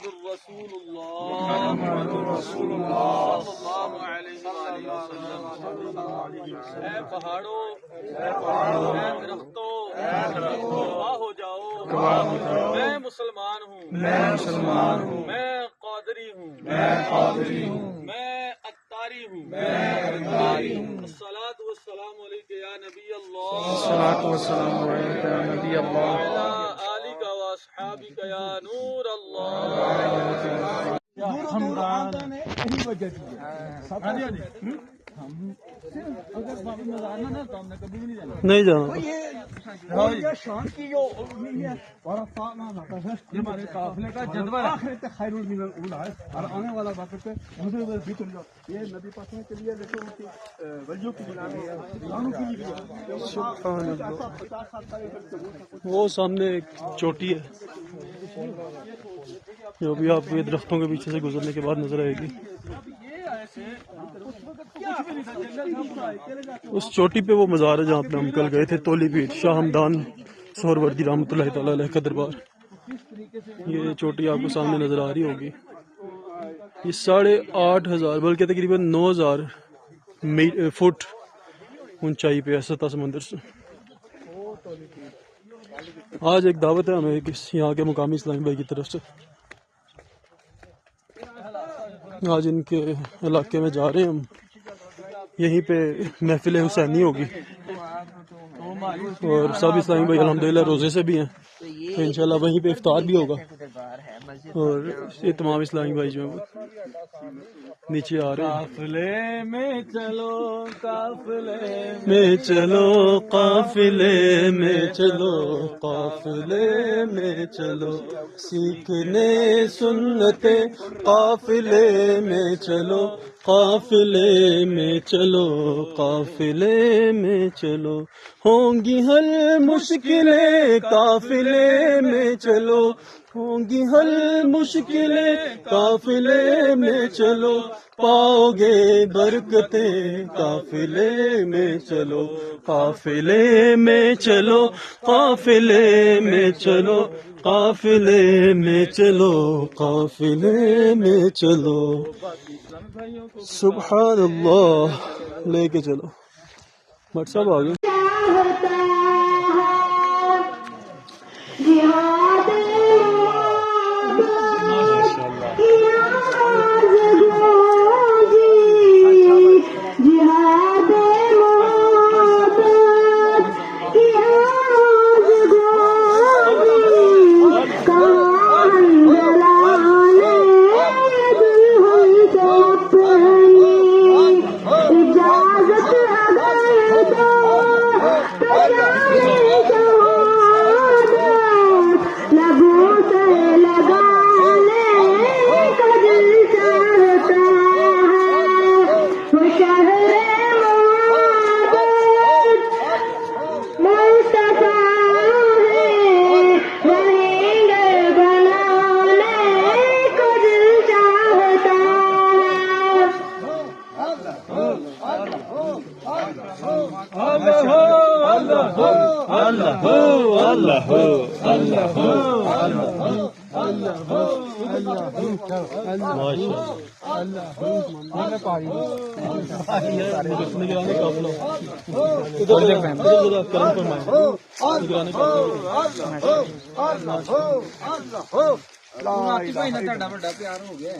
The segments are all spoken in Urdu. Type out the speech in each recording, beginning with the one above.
محمد رسول اللہ صلی اللہ علیہ وسلم۔ اے پہاڑوں، اے درختوں، گواہ ہو جاؤ میں مسلمان ہوں، میں قادری ہوں، میں اتاری ہوں۔ الصلاۃ والسلام علیک یا نبی اللہ، وعلی آلک و اصحابک یا نور اللہ۔ نہیں جانا شان کی جو ہمارے قافلے کا جدول آخرت خیر من الاولی ہے، اور آنے والا وقت ہے یہ نبی پاک کے لیے دیکھو ان کی ولیوں کی بنا میں سبحان اللہ۔ وہ سامنے ایک چوٹی ہے جو بھی آپ کو درختوں کے پیچھے سے گزرنے کے بعد نظر آئے گی۔ اس چوٹی پہ وہ مزار ہے جہاں پہ ہم کل گئے تھے، تولی پیر شاہ ہمدان سہروردی رحمۃ اللہ تعالی علیہ کا دربار۔ یہ چوٹی آپ کو سامنے نظر آ رہی ہوگی۔ یہ 8,500 بلکہ تقریباً 9,000 فٹ اونچائی پہ ہے سطح سمندر سے۔ آج ایک دعوت ہے ہمیں یہاں کے مقامی اسلامی بھائی کی طرف سے، آج ان کے علاقے میں جا رہے ہیں ہم، یہیں پہ محفل حسینی ہوگی اور سب اسلامی بھائی الحمدللہ روزے سے بھی ہیں، تو انشاءاللہ وہیں پہ افطار بھی ہوگا، اور یہ تمام اسلامی بھائی جو ہیں وہ نیچے آ رہے ہیں۔ قافلے میں چلو، قافلے میں چلو، قافلے میں چلو، قافلے میں چلو، سیکھنے سنتے قافلے میں چلو، قافلے میں چلو، قافلے میں چلو، ہوں گی حل مشکلیں قافلے میں چلو، ہوں گی حل مشکلیں قافلے میں چلو، پاؤ گے برکتیں قافلے میں چلو، قافلے میں چلو، قافلے میں چلو، قافلے میں چلو، قافلے میں چلو، سبحان اللہ۔ لے کے چلو بٹ صاحب آگے۔ پیار ہو گیا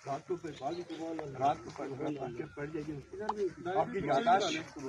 رات کو پڑھ جائے گی آپ کی یادداشت